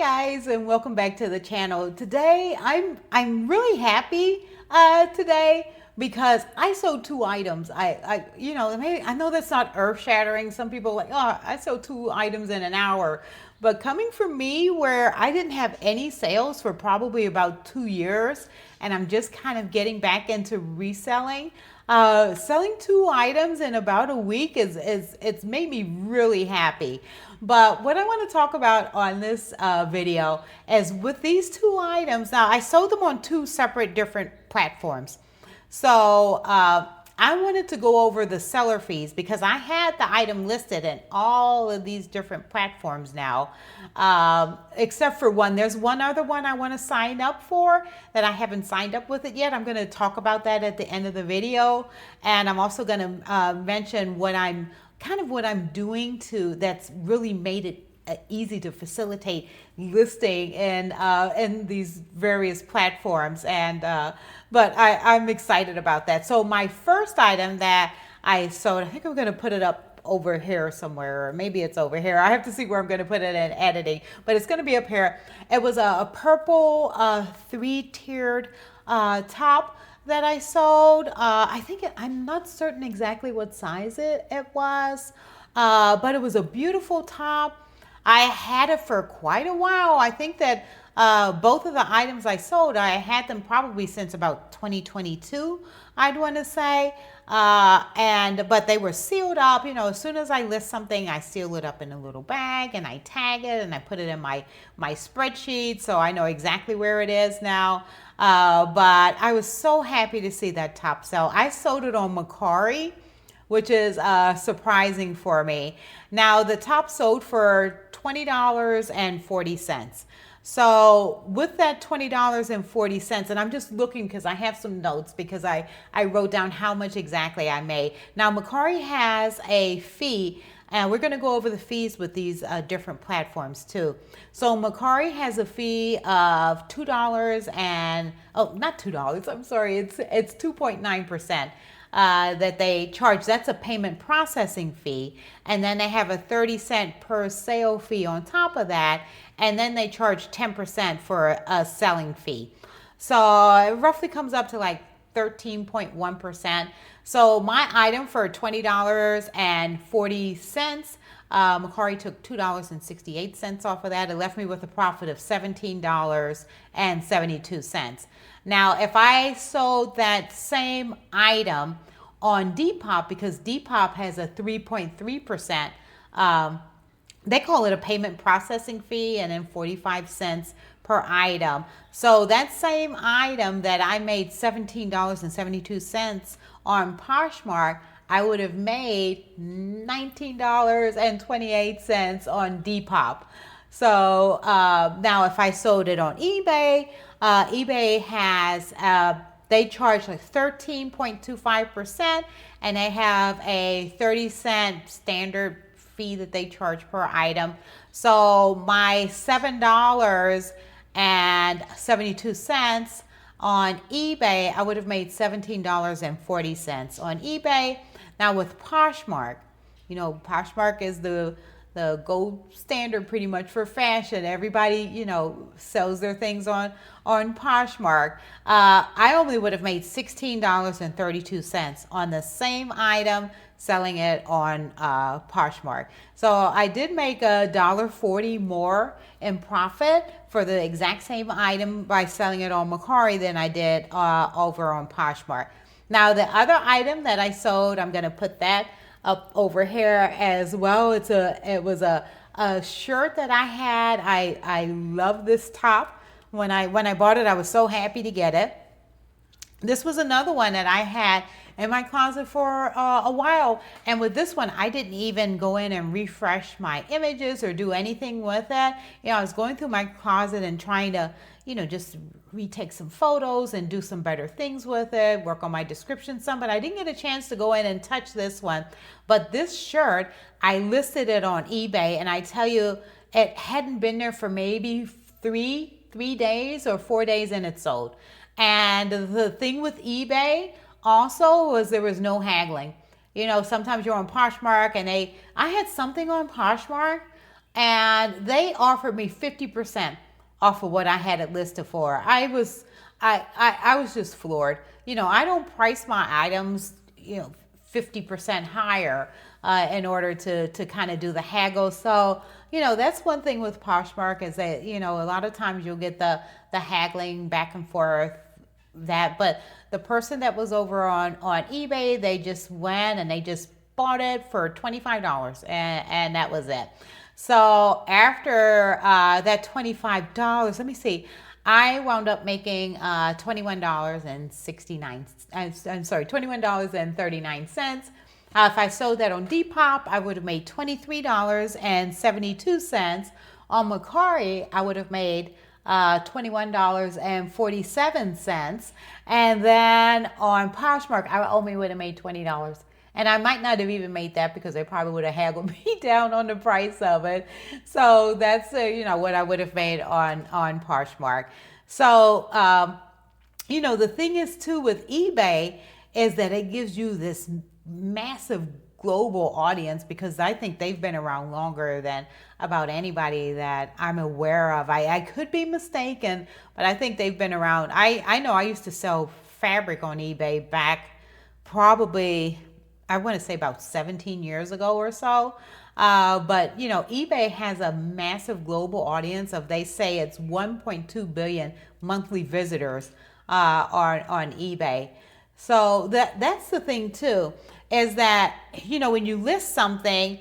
guys, and welcome back to the channel. Today I'm really happy today because I sold two items. Maybe I know that's not earth-shattering. Some people are like, oh, I sold two items in an hour. But coming from me, where I didn't have any sales for probably about 2 years, and I'm just kind of getting back into reselling. Selling two items in about a week is it's made me really happy. But what I want to talk about on this video is with these two items. Now, I sold them on two separate different platforms. So I wanted to go over the seller fees because I had the item listed in all of these different platforms now, except for one. There's one other one I want to sign up for that I haven't signed up with it yet. I'm going to talk about that at the end of the video. And I'm also going to mention what I'm doing that's really made it easy to facilitate listing in these various platforms, but I'm excited about that. So my first item that I sold, I think I'm going to put it up over here somewhere, or maybe it's over here. I have to see where I'm going to put it in editing, but it's going to be up here. It was a purple three-tiered top that I sold. I'm not certain exactly what size it was, but it was a beautiful top. I had it for quite a while. I think that both of the items I sold, I had them probably since about 2022, I'd want to say. But they were sealed up. As soon as I list something, I seal it up in a little bag and I tag it and I put it in my spreadsheet so I know exactly where it is now. But I was so happy to see that top sell. I sold it on Mercari, which is surprising for me. Now, the top sold for $20.40. So with that $20.40, and I'm just looking because I have some notes because I wrote down how much exactly I made. Now, Mercari has a fee, and we're going to go over the fees with these different platforms too. So Mercari has a fee of $2 and, oh, not $2, I'm sorry, it's 2.9%. That they charge. That's a payment processing fee. And then they have a 30-cent per sale fee on top of that. And then they charge 10% for a selling fee. So it roughly comes up to like 13.1%. So my item for $20.40, Mercari took $2.68 off of that. It left me with a profit of $17.72. Now, if I sold that same item on Depop, because Depop has a 3.3%, they call it a payment processing fee, and then 45 cents per item. So that same item that I made $17.72 on Poshmark, I would have made $19.28 on Depop. So now if I sold it on eBay, eBay has, they charge like 13.25%, and they have a 30-cent standard fee that they charge per item. So my $7.72 on eBay, I would have made $17.40 on eBay. Now with Poshmark, Poshmark is the gold standard pretty much for fashion. Everybody, sells their things on Poshmark. I only would have made $16.32 on the same item selling it on Poshmark. So I did make $1.40 more in profit for the exact same item by selling it on Mercari than I did over on Poshmark. Now the other item that I sold, I'm going to put that up over here as well. It was a shirt that I had. I love this top. When I bought it, I was so happy to get it. This was another one that I had in my closet for a while, and with this one I didn't even go in and refresh my images or do anything with it. I was going through my closet and trying to just retake some photos and do some better things with it, work on my description some, but I didn't get a chance to go in and touch this one. But this shirt, I listed it on eBay, and I tell you, it hadn't been there for maybe three days or 4 days, and it sold. And the thing with eBay also was there was no haggling. Sometimes you're on Poshmark and I had something on Poshmark and they offered me 50% off of what I had it listed for. I was just floored. I don't price my items 50% higher in order to kind of do the haggle. So that's one thing with Poshmark is that a lot of times you'll get the haggling back and forth, but the person that was over on eBay, they just went and they just bought it for $25, and that was it. So after that $25, let me see, I wound up making $21.69. I'm sorry, $21.39. If I sold that on Depop, I would have made $23.72. On Mercari, I would have made $21.47. And then on Poshmark, I only would have made $20. And I might not have even made that because they probably would have haggled me down on the price of it. So that's what I would have made on Poshmark. So the thing is too with eBay is that it gives you this massive global audience, because I think they've been around longer than about anybody that I'm aware of. I could be mistaken, but I think they've been around. I know I used to sell fabric on eBay back probably, I want to say about 17 years ago or so. But eBay has a massive global audience of, they say it's 1.2 billion monthly visitors on eBay. So that's the thing too, is that when you list something,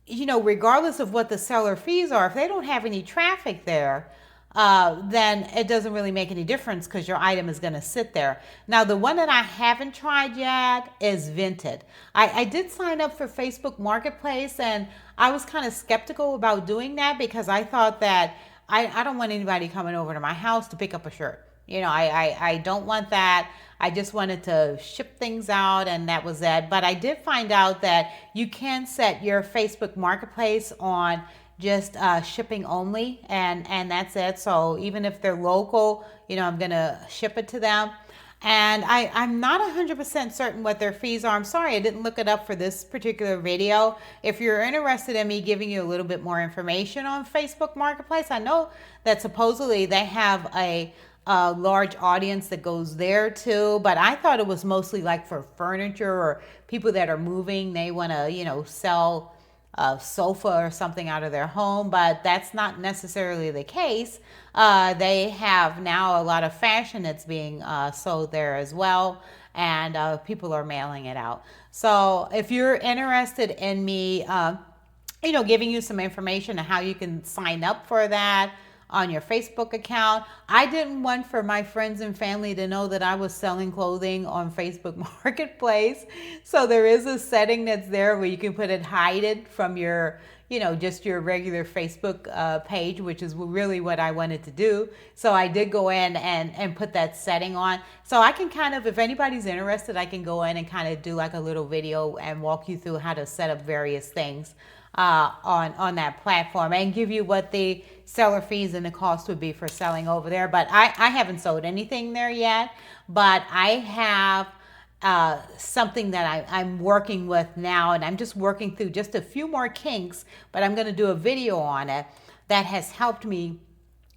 regardless of what the seller fees are, if they don't have any traffic there, then it doesn't really make any difference because your item is going to sit there. Now, the one that I haven't tried yet is Vinted. I did sign up for Facebook Marketplace, and I was kind of skeptical about doing that because I thought that I don't want anybody coming over to my house to pick up a shirt. I don't want that. I just wanted to ship things out, and that was it. But I did find out that you can set your Facebook Marketplace on just shipping only, and that's it. So even if they're local, I'm going to ship it to them. And I'm not 100% certain what their fees are. I'm sorry, I didn't look it up for this particular video. If you're interested in me giving you a little bit more information on Facebook Marketplace, I know that supposedly they have a large audience that goes there too, but I thought it was mostly like for furniture or people that are moving. They want to, sell a sofa or something out of their home, but that's not necessarily the case. They have now a lot of fashion that's being sold there as well, and people are mailing it out. So if you're interested in me, giving you some information on how you can sign up for that on your Facebook account. I didn't want for my friends and family to know that I was selling clothing on Facebook Marketplace. So there is a setting that's there where you can hide it from your, just your regular Facebook page, which is really what I wanted to do. So I did go in and put that setting on. So I can if anybody's interested, I can go in and do like a little video and walk you through how to set up various things on that platform and give you what the seller fees and the cost would be for selling over there. But I haven't sold anything there yet, but I have something that I'm working with now, and I'm just working through just a few more kinks, but I'm going to do a video on it that has helped me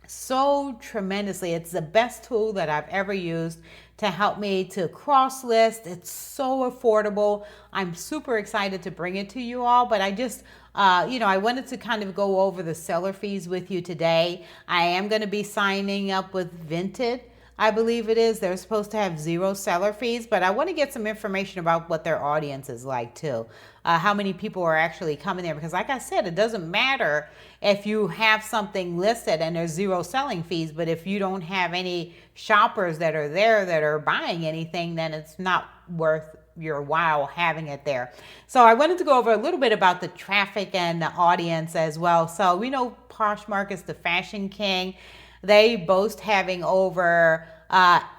so tremendously. It's the best tool that I've ever used to help me to cross list. It's so affordable. I'm super excited to bring it to you all, but I just I wanted to go over the seller fees with you today. I am going to be signing up with Vinted, I believe it is. They're supposed to have 0 seller fees, but I want to get some information about what their audience is like too. How many people are actually coming there, because like I said, it doesn't matter if you have something listed and there's 0 selling fees, but if you don't have any shoppers that are there that are buying anything, then it's not worth your while having it there. So I wanted to go over a little bit about the traffic and the audience as well. So we know Poshmark is the fashion king. They boast having over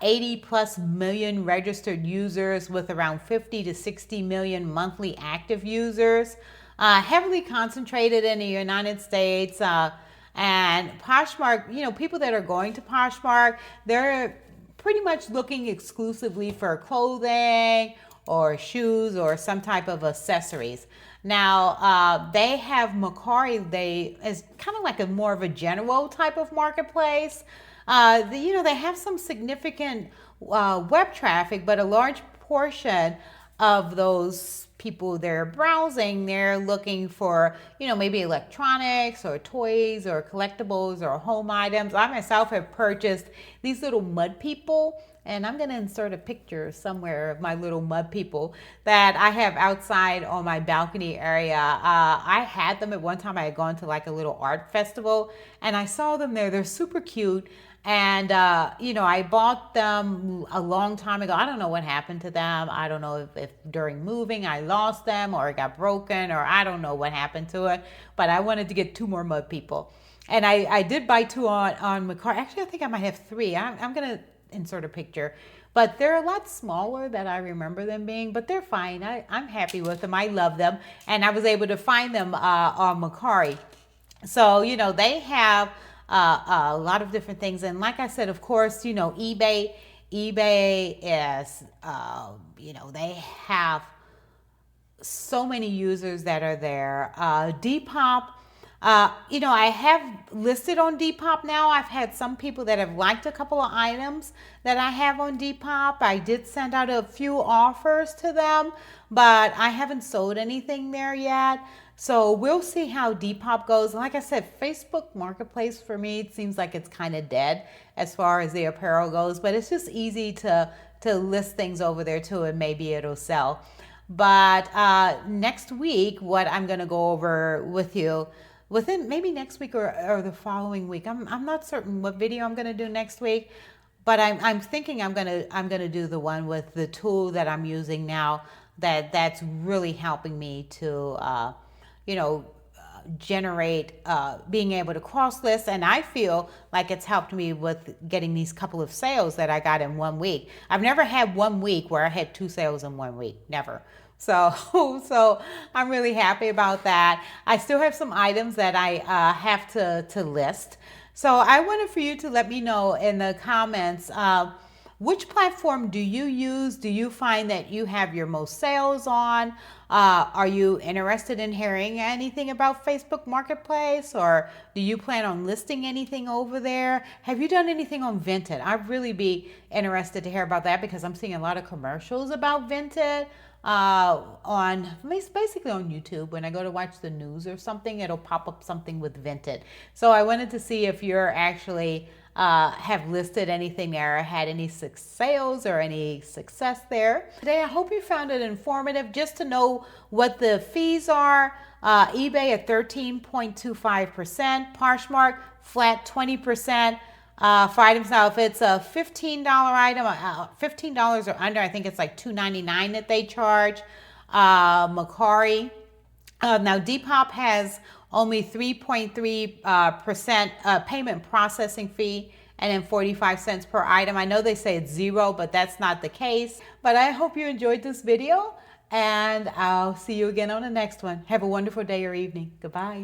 80 plus million registered users with around 50 to 60 million monthly active users, heavily concentrated in the United States. And Poshmark, people that are going to Poshmark, they're pretty much looking exclusively for clothing or shoes or some type of accessories. Now, they have Mercari. It's kind of like a more of a general type of marketplace. They have some significant web traffic, but a large portion of those people they're browsing, they're looking for, maybe electronics or toys or collectibles or home items. I myself have purchased these little mud people, and I'm going to insert a picture somewhere of my little mud people that I have outside on my balcony area. I had them at one time. I had gone to like a little art festival and I saw them there. They're super cute. And, I bought them a long time ago. I don't know what happened to them. I don't know if during moving I lost them or it got broken, or I don't know what happened to it. But I wanted to get 2 more mud people. And I did buy 2 on Mercari. Actually, I think I might have 3. I'm going to insert a picture. But they're a lot smaller than I remember them being, but they're fine. I'm happy with them. I love them. And I was able to find them on Mercari. So, they have a lot of different things. And like I said, of course, eBay is, they have so many users that are there. Depop, I have listed on Depop now. I've had some people that have liked a couple of items that I have on Depop. I did send out a few offers to them, but I haven't sold anything there yet. So we'll see how Depop goes. Like I said, Facebook Marketplace for me, it seems like it's kind of dead as far as the apparel goes, but it's just easy to list things over there too, and maybe it'll sell. But next week, what I'm going to go over with you, within maybe next week or the following week, I'm not certain what video I'm going to do next week, but I'm thinking I'm gonna do the one with the tool that I'm using now that's really helping me to generate, being able to cross list. And I feel like it's helped me with getting these couple of sales that I got in 1 week. I've never had 1 week where I had 2 sales in 1 week, never. So I'm really happy about that. I still have some items that I have to list. So I wanted for you to let me know in the comments, which platform do you use? Do you find that you have your most sales on? Are you interested in hearing anything about Facebook Marketplace, or do you plan on listing anything over there? Have you done anything on Vinted? I'd really be interested to hear about that, because I'm seeing a lot of commercials about Vinted basically on YouTube. When I go to watch the news or something, it'll pop up something with Vinted. So I wanted to see if you're actually have listed anything there, or had any sales or any success there. Today, I hope you found it informative just to know what the fees are. eBay at 13.25%, Poshmark flat 20%. For items now, if it's a $15 item, $15 or under, I think it's like $2.99 that they charge. Mercari. Now Depop has only 3.3% payment processing fee, and then 45 cents per item. I know they say it's 0, but that's not the case. But I hope you enjoyed this video, and I'll see you again on the next one. Have a wonderful day or evening. Goodbye.